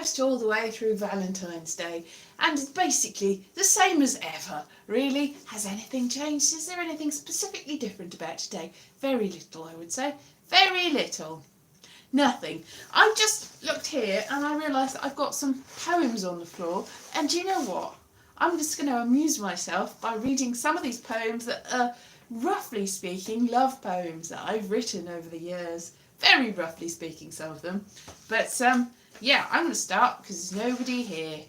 almost all the way through Valentine's Day, and it's basically the same as ever, really. Has anything changed? Is there anything specifically different about today? Very little, I would say. Very little. Nothing. I just looked here and I realised that I've got some poems on the floor, and do you know what? I'm just going to amuse myself by reading some of these poems that are, roughly speaking, love poems that I've written over the years. Very roughly speaking, some of them. But, yeah, I'm going to start because there's nobody here.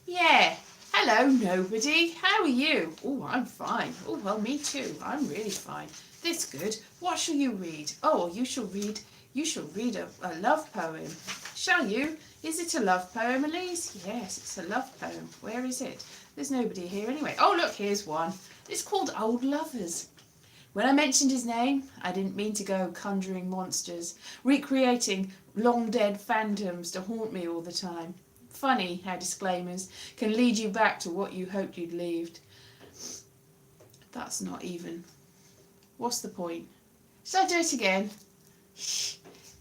Yeah. Hello, nobody. How are you? Oh, I'm fine. Oh, well, me too. I'm really fine. That's good. What shall you read? Oh, you shall read a love poem. Shall you? Is it a love poem, Elise? Yes, it's a love poem. Where is it? There's nobody here anyway. Oh, look, here's one. It's called Old Lovers. When I mentioned his name, I didn't mean to go conjuring monsters, recreating long-dead phantoms to haunt me all the time. Funny how disclaimers can lead you back to what you hoped you'd leave. That's not even. What's the point? Shall I do it again?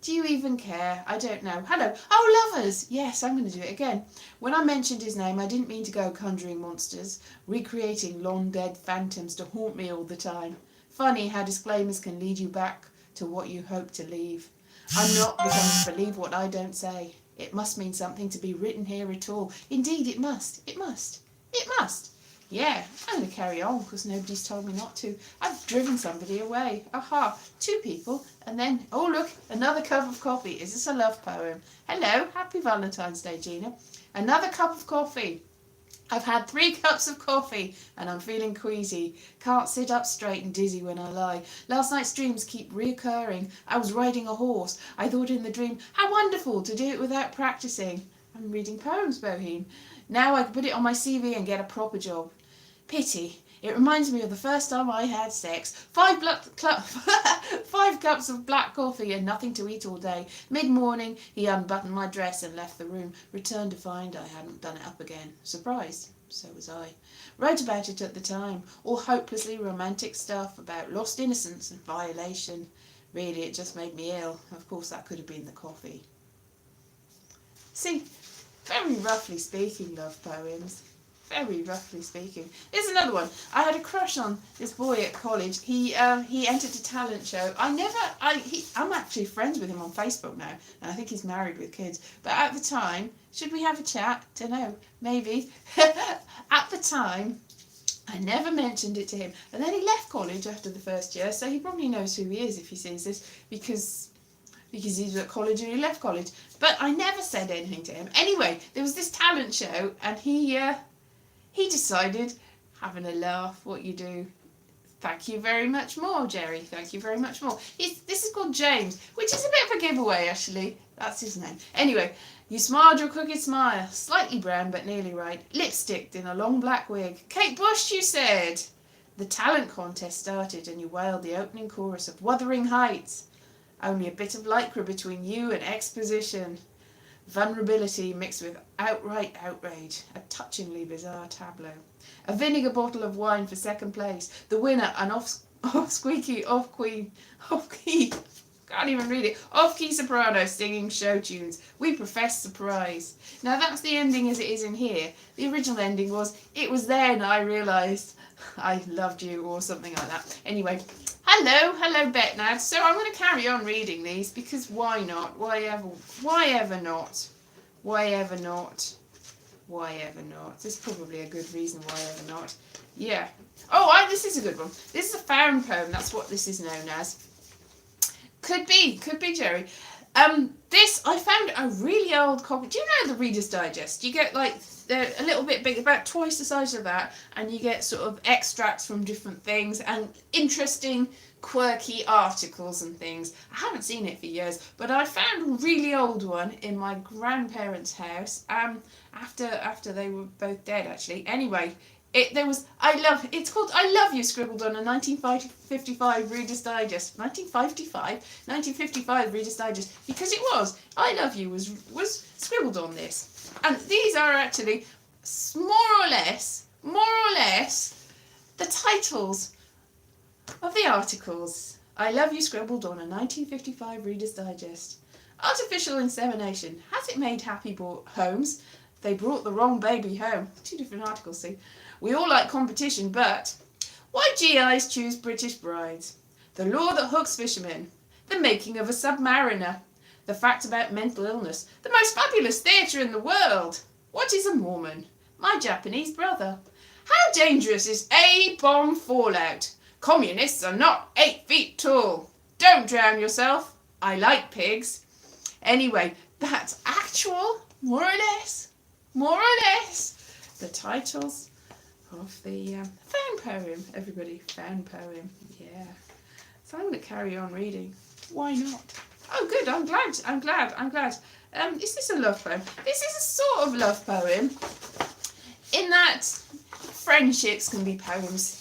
Do you even care? I don't know. Hello. Oh, lovers! Yes, I'm going to do it again. When I mentioned his name, I didn't mean to go conjuring monsters, recreating long-dead phantoms to haunt me all the time. Funny how disclaimers can lead you back to what you hope to leave. I'm not beginning to believe what I don't say. It must mean something to be written here at all. Indeed, it must. It must. It must. Yeah, I'm going to carry on because nobody's told me not to. I've driven somebody away. Aha, 2 people. And then, oh look, another cup of coffee. Is this a love poem? Hello, happy Valentine's Day, Gina. Another cup of coffee. I've had 3 cups of coffee and I'm feeling queasy. Can't sit up straight and dizzy when I lie. Last night's dreams keep reoccurring. I was riding a horse. I thought in the dream, how wonderful to do it without practicing. I'm reading poems, Boheme. Now I can put it on my CV and get a proper job. Pity. It reminds me of the first time I had sex. 5 cups of black coffee and nothing to eat all day. Mid-morning, he unbuttoned my dress and left the room. Returned to find I hadn't done it up again. Surprised. So was I. Wrote about it at the time. All hopelessly romantic stuff about lost innocence and violation. Really, it just made me ill. Of course, that could have been the coffee. See, very roughly speaking, love poems. Very roughly speaking. Here's another one. I had a crush on this boy at college. He entered a talent show. I'm actually friends with him on Facebook now, and I think he's married with kids. But at the time, should we have a chat? Don't know. Maybe. At the time, I never mentioned it to him. And then he left college after the first year, so he probably knows who he is if he sees this, because he was at college and he left college. But I never said anything to him. Anyway, there was this talent show, and he decided, having a laugh, what you do. Thank you very much more, Jerry. Thank you very much more. This is called James, which is a bit of a giveaway, actually. That's his name. Anyway, you smiled your crooked smile. Slightly brown, but nearly right. Lipsticked in a long black wig. Kate Bush, you said. The talent contest started and you wailed the opening chorus of Wuthering Heights. Only a bit of lycra between you and exposition. Vulnerability mixed with outright outrage, a touchingly bizarre tableau. A vinegar bottle of wine for second place. The winner, an off-key, can't even read it, off-key soprano singing show tunes. We profess surprise. Now that's the ending as it is in here. The original ending was, it was then I realised I loved you, or something like that. Anyway, hello Betnad. So I'm going to carry on reading these because why not? Why ever not? Why ever not? Why ever not? There's probably a good reason why ever not. Yeah. Oh, this is a good one. This is a found poem. That's what this is known as. Could be, Jerry. This, I found a really old copy. Do you know the Reader's Digest? You get like a little bit big, about twice the size of that, and you get sort of extracts from different things and interesting, quirky articles and things. I haven't seen it for years, but I found a really old one in my grandparents' house after they were both dead, actually. Anyway, it's called I Love You, scribbled on a 1955 Reader's Digest. 1955 Reader's Digest, because it was. I Love You was scribbled on this. And these are actually more or less the titles of the articles. I Love You, scribbled on a 1955 Reader's Digest. Artificial insemination. Has it made happy homes? They brought the wrong baby home. 2 different articles, see. We all like competition, but why GIs choose British brides? The law that hooks fishermen. The making of a submariner. The fact about mental illness. The most fabulous theatre in the world. What is a Mormon? My Japanese brother. How dangerous is A-bomb fallout? Communists are not 8 feet tall. Don't drown yourself. I like pigs. Anyway, that's actual, more or less, the titles of the found poem. Everybody, found poem. Yeah. So I'm going to carry on reading. Why not? Oh, good. I'm glad. Is this a love poem? This is a sort of love poem in that friendships can be poems.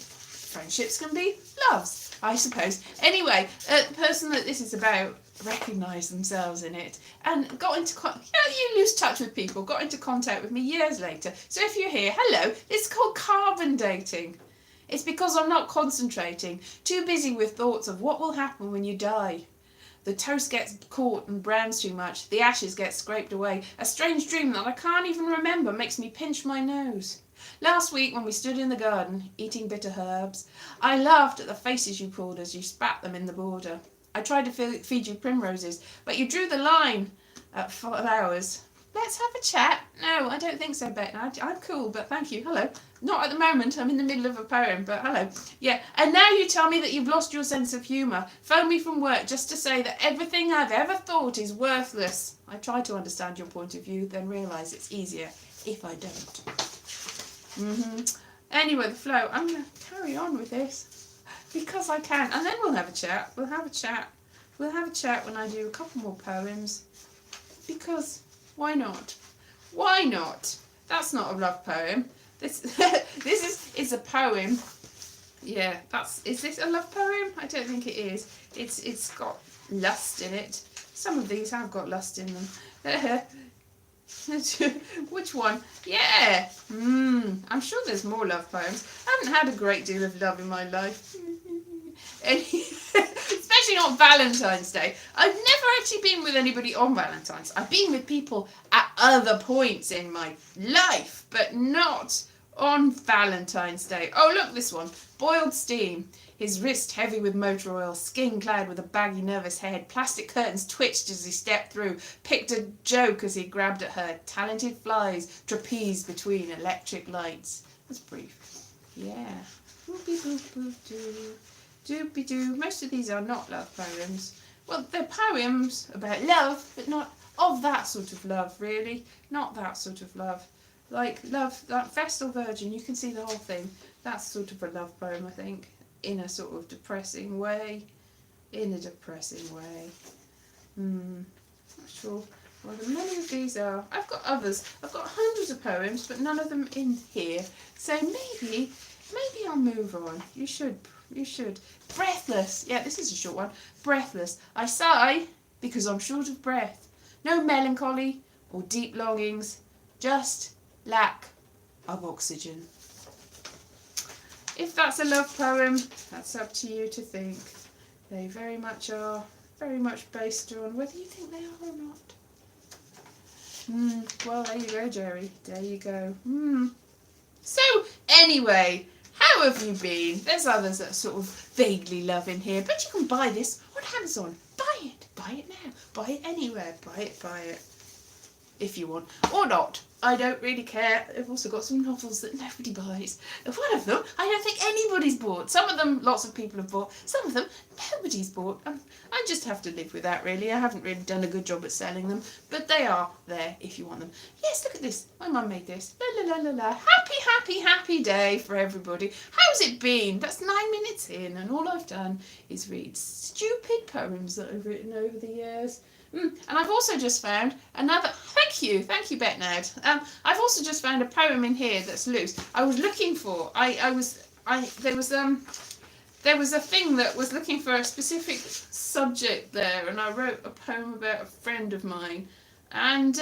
Friendships can be loves, I suppose. Anyway, the person that this is about recognised themselves in it and got into you lose touch with people, got into contact with me years later. So if you're here, hello, it's called carbon dating. It's because I'm not concentrating, too busy with thoughts of what will happen when you die. The toast gets caught and browns too much, the ashes get scraped away. A strange dream that I can't even remember makes me pinch my nose. Last week when we stood in the garden, eating bitter herbs, I laughed at the faces you pulled as you spat them in the border. I tried to feed you primroses, but you drew the line at flowers. Let's have a chat. No, I don't think so, Bet. I'm cool, but thank you. Hello. Not at the moment. I'm in the middle of a poem, but hello. Yeah, and now you tell me that you've lost your sense of humour. Phone me from work just to say that everything I've ever thought is worthless. I try to understand your point of view, then realise it's easier if I don't. Anyway, the flow. I'm going to carry on with this because I can, and then we'll have a chat. We'll have a chat when I do a couple more poems, because why not? Why not? That's not a love poem. This is a poem. Yeah, is this a love poem? I don't think it is. It's got lust in it. Some of these have got lust in them. Which one? Yeah. I'm sure there's more love poems. I haven't had a great deal of love in my life. Especially not Valentine's Day. I've never actually been with anybody on Valentine's. I've been with people at other points in my life, but not on Valentine's Day. Oh, look, this one. Boiled steam. His wrist heavy with motor oil, skin clad with a baggy, nervous head. Plastic curtains twitched as he stepped through. Picked a joke as he grabbed at her. Talented flies trapeze between electric lights. That's brief. Yeah. Boopy boop boop doo. Doopy doo. Most of these are not love poems. Well, they're poems about love, but not of that sort of love, really. Not that sort of love. Like love, like Vestal Virgin, you can see the whole thing. That's sort of a love poem, I think, in a sort of depressing way. Not sure what many of these are. I've got others. I've got hundreds of poems, but none of them in here. So maybe I'll move on. You should. Breathless. Yeah, this is a short one. Breathless. I sigh because I'm short of breath. No melancholy or deep longings, just lack of oxygen. If that's a love poem, that's up to you to think. They very much are, very much based on whether you think they are or not. Well, there you go, Jerry. There you go. So, anyway, how have you been? There's others that sort of vaguely love in here, but you can buy this on Amazon. Buy it now. Buy it anywhere. Buy it. If you want, or not. I don't really care. I've also got some novels that nobody buys. One of them, I don't think anybody's bought. Some of them, lots of people have bought. Some of them, nobody's bought. I just have to live with that, really. I haven't really done a good job at selling them, but they are there if you want them. Yes, look at this. My mum made this. La la la la la. Happy day for everybody. How's it been? That's 9 minutes in, and all I've done is read stupid poems that I've written over the years. And I've also just found another. Thank you, Betnad. I've also just found a poem in here that's loose. I was looking for. There was a thing that was looking for a specific subject there, and I wrote a poem about a friend of mine, and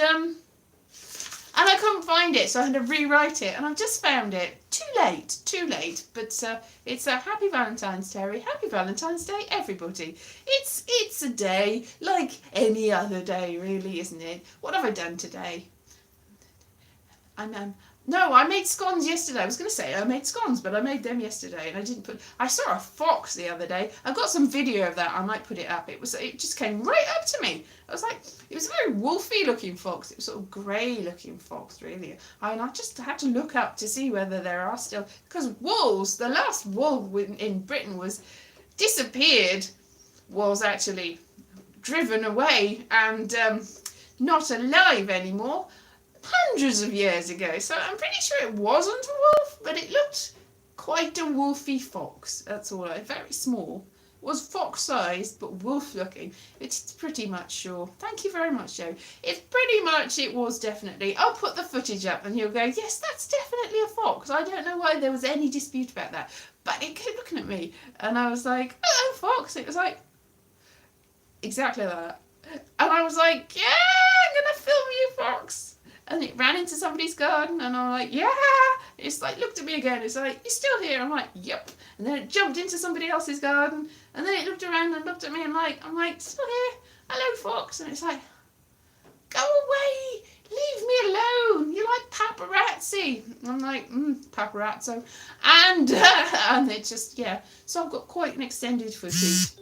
and I couldn't find it, so I had to rewrite it, and I've just found it. Too late. But it's a happy Valentine's, Terry. Happy Valentine's Day, everybody. It's a day like any other day, really, isn't it? What have I done today? No, I made scones yesterday. I was going to say I made scones, but I made them yesterday, and I didn't put. I saw a fox the other day. I've got some video of that. I might put it up. It just came right up to me. I was like, it was a very wolfy looking fox. It was sort of grey looking fox, really. And I just had to look up to see whether there are still, because wolves. The last wolf in Britain was disappeared. Was actually driven away and not alive anymore. Hundreds of years ago, so I'm pretty sure it wasn't a wolf, but it looked quite a wolfy fox. That's all. Very small. It was fox-sized, but wolf-looking. It's pretty much sure. Thank you very much, Joe. It's pretty much. It was definitely. I'll put the footage up, and you'll go, yes, that's definitely a fox. I don't know why there was any dispute about that, but it kept looking at me, and I was like, hello, fox. It was like exactly like that, and I was like, yeah, I'm gonna film you, fox. And it ran into somebody's garden, and I'm like, yeah. It's like, looked at me again. It's like, you're still here? I'm like, yep. And then it jumped into somebody else's garden, and then it looked around and looked at me, and I'm like, still here? Hello, fox. And it's like, go away. Leave me alone. You're like paparazzi. I'm like, paparazzo. And it just, yeah. So I've got quite an extended footage.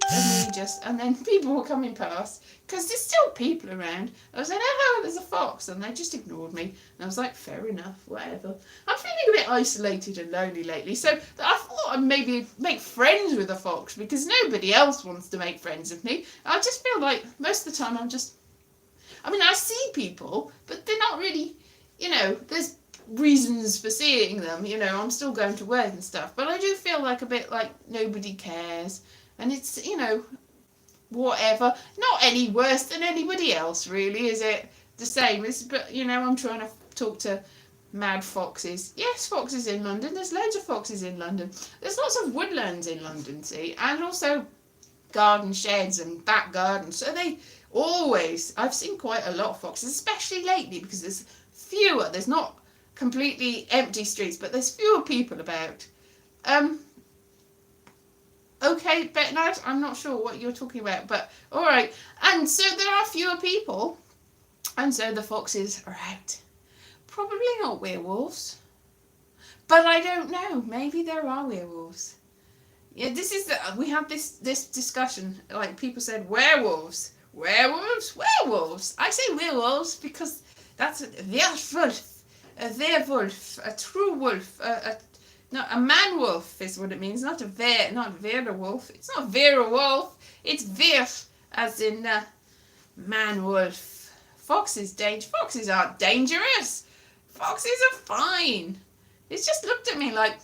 And then people were coming past, because there's still people around. I was like, oh, there's a fox. And they just ignored me. And I was like, fair enough, whatever. I'm feeling a bit isolated and lonely lately. So I thought I'd maybe make friends with a fox, because nobody else wants to make friends with me. I just feel like most of the time I see people, but they're not really, there's reasons for seeing them, I'm still going to work and stuff, but I do feel like a bit like nobody cares, and it's, whatever, not any worse than anybody else, really, is it? The same, but, I'm trying to talk to mad foxes. Yes, foxes in London, there's loads of foxes in London. There's lots of woodlands in London, see, and also garden sheds and back gardens, so I've seen quite a lot of foxes, especially lately, because there's not completely empty streets, but there's fewer people about. Okay, Betnard, I'm not sure what you're talking about, but alright. And so there are fewer people, and so the foxes are out. Probably not werewolves, but I don't know, maybe there are werewolves. Yeah, we had this discussion, like people said werewolves. Werewolves. I say werewolves because that's a werewolf, a true wolf, a man wolf is what it means, not werewolf. It's not werewolf, it's wer, as in man wolf. Foxes aren't dangerous. Foxes are fine. It's just looked at me like,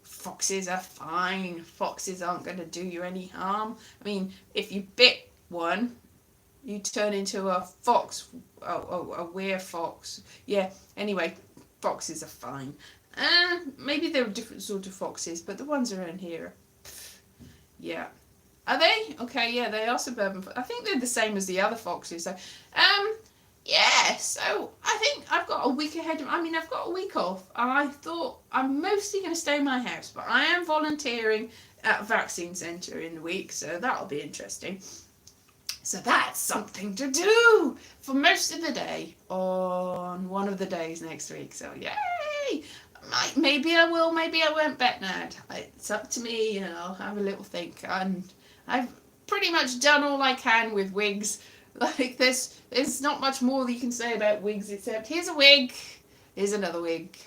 foxes are fine. Foxes aren't going to do you any harm. I mean, if you bit one, you turn into a fox, a were-fox. Yeah, anyway, foxes are fine. Maybe there are different sort of foxes, but the ones around here, yeah. Are they? Okay, yeah, they are suburban. I think they're the same as the other foxes. So, yeah, so I think I've got a week ahead. I've got a week off, and I thought I'm mostly going to stay in my house, but I am volunteering at a vaccine centre in the week, so that'll be interesting. So that's something to do for most of the day on one of the days next week. So yay! Maybe I will, maybe I won't, Betnard. It's up to me, I'll have a little think. And I've pretty much done all I can with wigs. Like, there's not much more that you can say about wigs, except here's a wig, here's another wig.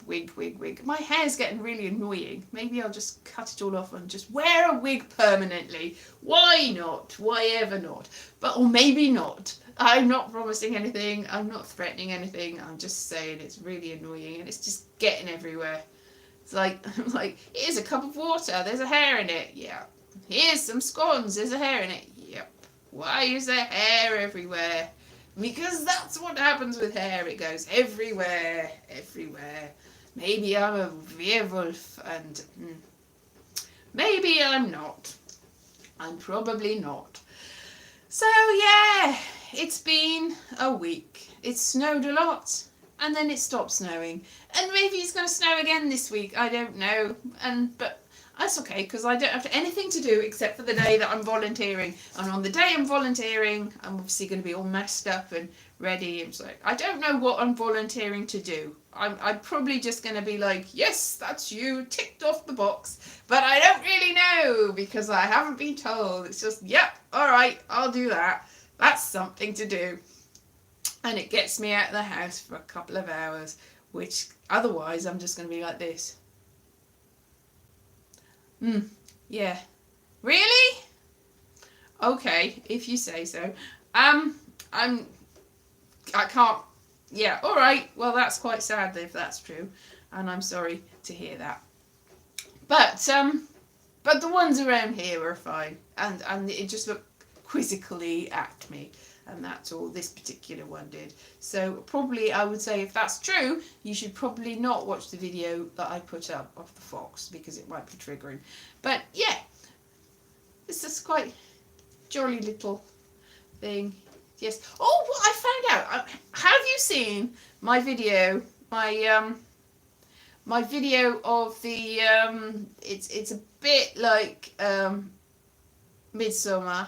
Wig. My hair's getting really annoying. Maybe I'll just cut it all off and just wear a wig permanently. Why not? Why ever not? Or maybe not. I'm not promising anything. I'm not threatening anything. I'm just saying it's really annoying and it's just getting everywhere. It's like, here's a cup of water. There's a hair in it. Yeah. Here's some scones. There's a hair in it. Yep. Why is there hair everywhere? Because that's what happens with hair. It goes everywhere. Maybe I'm a werewolf and maybe I'm not. I'm probably not. So yeah, it's been a week. It snowed a lot, and then it stopped snowing. And maybe it's going to snow again this week. I don't know. But that's okay, because I don't have anything to do except for the day that I'm volunteering. And on the day I'm volunteering, I'm obviously going to be all messed up and ready. It's like, I don't know what I'm volunteering to do. I'm probably just going to be like, yes, that's you, ticked off the box. But I don't really know, because I haven't been told. It's just, yep, all right, I'll do that. That's something to do. And it gets me out of the house for a couple of hours, which otherwise I'm just going to be like this. Yeah. Really? Okay, if you say so. I can't. Yeah, all right. Well, that's quite sad if that's true, and I'm sorry to hear that. But the ones around here are fine, and it just looked quizzically at me, and that's all this particular one did. So probably I would say if that's true, you should probably not watch the video that I put up of the fox, because it might be triggering. But yeah, it's just quite jolly little thing. Yes. Oh, what I found out. Have you seen my video? My video of the it's a bit like Midsummer,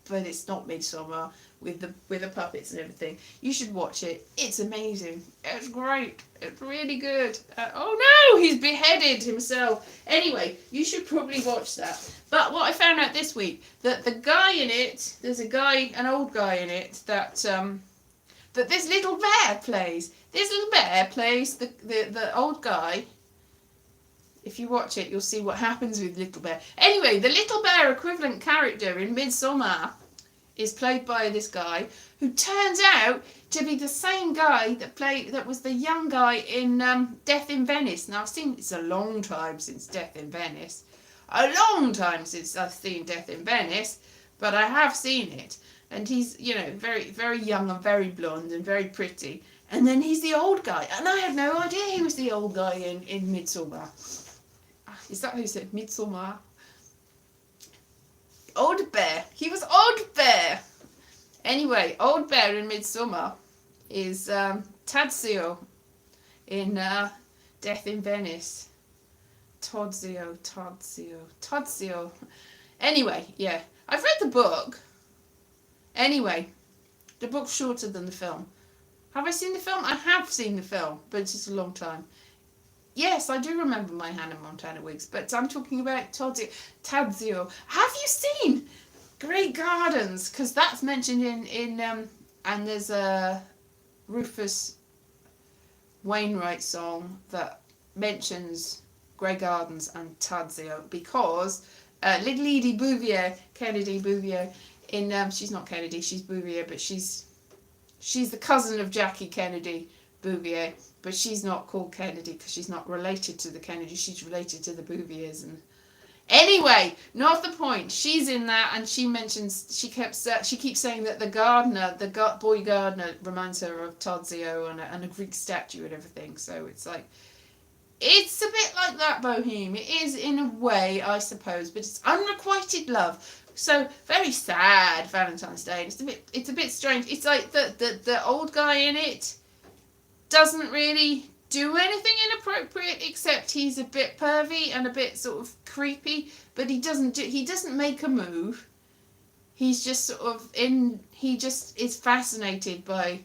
but it's not Midsummer with the puppets and everything. You should watch it. It's amazing. It's great. It's really good. Oh no, he's beheaded himself. Anyway, you should probably watch that. But what I found out this week, that the guy in it, there's a guy, an old guy in it that this little bear plays. This little bear plays the old guy. If you watch it, you'll see what happens with Little Bear. Anyway, the Little Bear equivalent character in Midsummer is played by this guy who turns out to be the same guy that was the young guy in Death in Venice. Now, it's a long time since Death in Venice. A long time since I've seen Death in Venice, but I have seen it. And he's, very, very young and very blonde and very pretty. And then he's the old guy. And I had no idea he was the old guy in Midsummer. Is that who said Midsummer? Old Bear. He was Old Bear. Anyway, Old Bear in Midsummer is Tadzio in Death in Venice. Tadzio. Anyway, yeah. I've read the book. Anyway, the book's shorter than the film. Have I seen the film? I have seen the film, but it's just a long time. Yes, I do remember my Hannah Montana wigs, but I'm talking about Tadzio. Have you seen Great Gardens? Because that's mentioned in and there's a Rufus Wainwright song that mentions Grey Gardens and Tadzio, because Little Edie Bouvier, Kennedy Bouvier, she's not Kennedy, she's Bouvier, but she's the cousin of Jackie Kennedy Bouvier, but she's not called Kennedy because she's not related to the Kennedy. She's related to the Bouviers. And anyway, not the point. She's in that, and she keeps saying that the gardener, boy gardener, reminds her of Tadzio and a Greek statue and everything. So it's like, it's a bit like that Boheme. It is in a way, I suppose, but it's unrequited love. So very sad Valentine's Day. It's a bit strange. It's like the old guy in it doesn't really do anything inappropriate, except he's a bit pervy and a bit sort of creepy, but he doesn't make a move. He's just sort of he just is fascinated by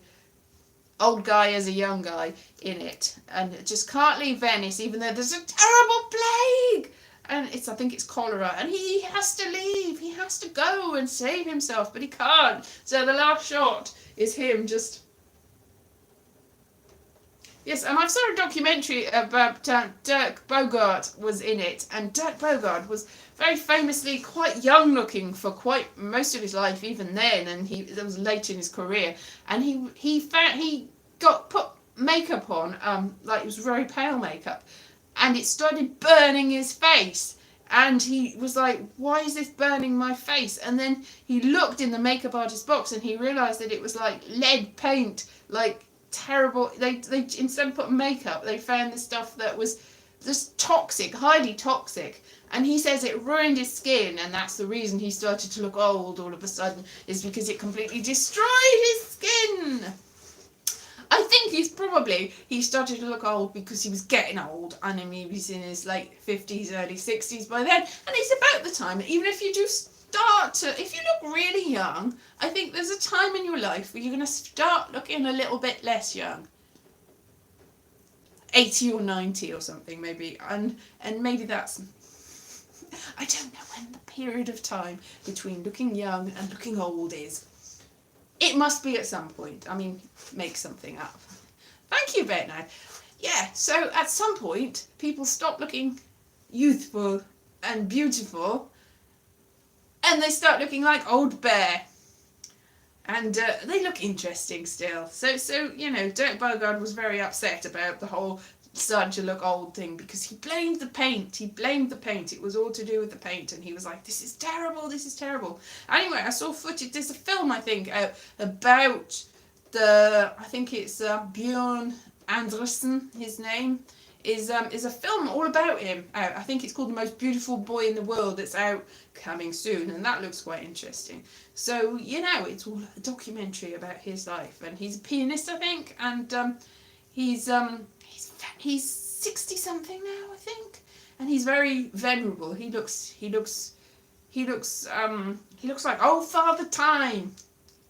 old guy as a young guy in it, and just can't leave Venice even though there's a terrible plague, and I think it's cholera, and he has to leave. He has to go and save himself, but he can't. So the last shot is him just. Yes, and I saw a documentary about Dirk Bogarde was in it, and Dirk Bogarde was very famously quite young looking for quite most of his life, even then, and that was late in his career, and he got put makeup on, like it was very pale makeup, and it started burning his face, and he was like, why is this burning my face? And then he looked in the makeup artist box, and he realised that it was like lead paint, like terrible. They instead of putting makeup, they found the stuff that was just toxic, highly toxic, And he says it ruined his skin, and that's the reason he started to look old all of a sudden, is because it completely destroyed his skin. I think he started to look old because he was getting old, and he was in his late 50s, early 60s by then, and it's about the time that even if you do if you look really young, I think there's a time in your life where you're going to start looking a little bit less young. 80 or 90 or something maybe, and maybe that's, I don't know when the period of time between looking young and looking old is. It must be at some point. I mean, make something up. Thank you, Bernard. Yeah, so at some point, people stop looking youthful and beautiful, and they start looking like old bear. And they look interesting still. So you know, Dirk Bogarde was very upset about the whole starting to look old thing, because he blamed the paint. It was all to do with the paint, and he was like, this is terrible. Anyway, I saw footage. There's a film, I think, about I think it's Björn Andersen, his name, is a film all about him. I think it's called The Most Beautiful Boy in the World. It's out coming soon, and that looks quite interesting. So, you know, it's all a documentary about his life, and he's a pianist, I think, and he's 60 something now, I think, and he's very venerable. He looks like old Father Time,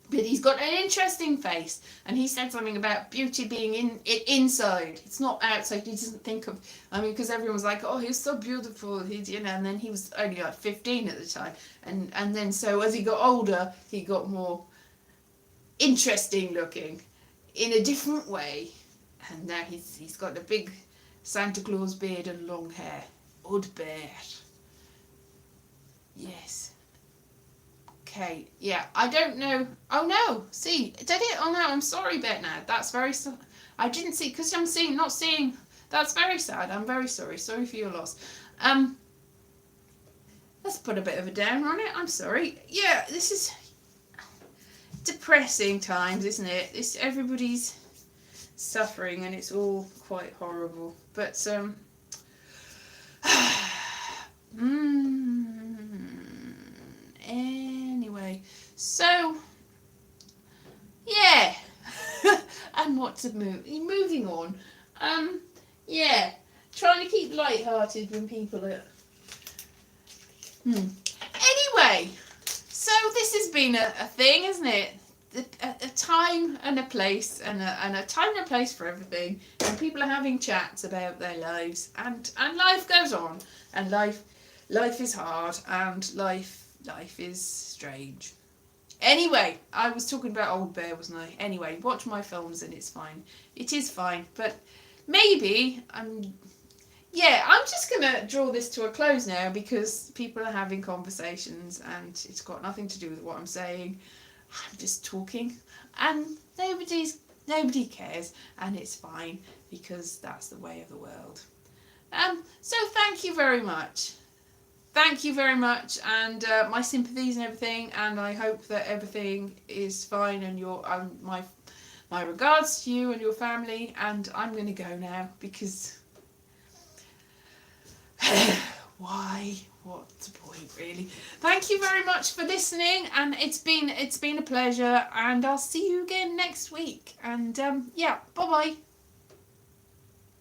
but he's got an interesting face, and he said something about beauty being inside. It's not outside. He doesn't think of, I mean, because everyone was like, oh, he's so beautiful, he's, you know, and then he was only like 15 at the time, and then so as he got older, he got more interesting looking in a different way, and now he's got a big Santa Claus beard and long hair. Old bear. Yes. Okay, yeah, I don't know. Oh no, see, did it? Oh no, I'm sorry, Bernard. That's very I didn't see, because I'm not seeing. That's very sad. I'm very sorry. Sorry for your loss. Let's put a bit of a downer on it. I'm sorry. Yeah, this is depressing times, isn't it? Everybody's suffering, and it's all quite horrible. But anyway, so yeah, and moving on. Yeah, trying to keep light-hearted when people are. Anyway, so this has been a thing, isn't it? A time and a place, and a time and a place for everything, and people are having chats about their lives, and life goes on, and life is hard, and life is strange. Anyway, I was talking about Old Bear, wasn't I? Anyway, watch my films and it's fine. It is fine, but maybe I'm just gonna draw this to a close now, because people are having conversations and it's got nothing to do with what I'm saying. I'm just talking, and nobody cares, and it's fine, because that's the way of the world. So thank you very much. And my sympathies and everything, and I hope that everything is fine, and my regards to you and your family, and I'm going to go now, because why? What's the point, really? Thank you very much for listening, and it's been a pleasure, and I'll see you again next week, and yeah, bye bye.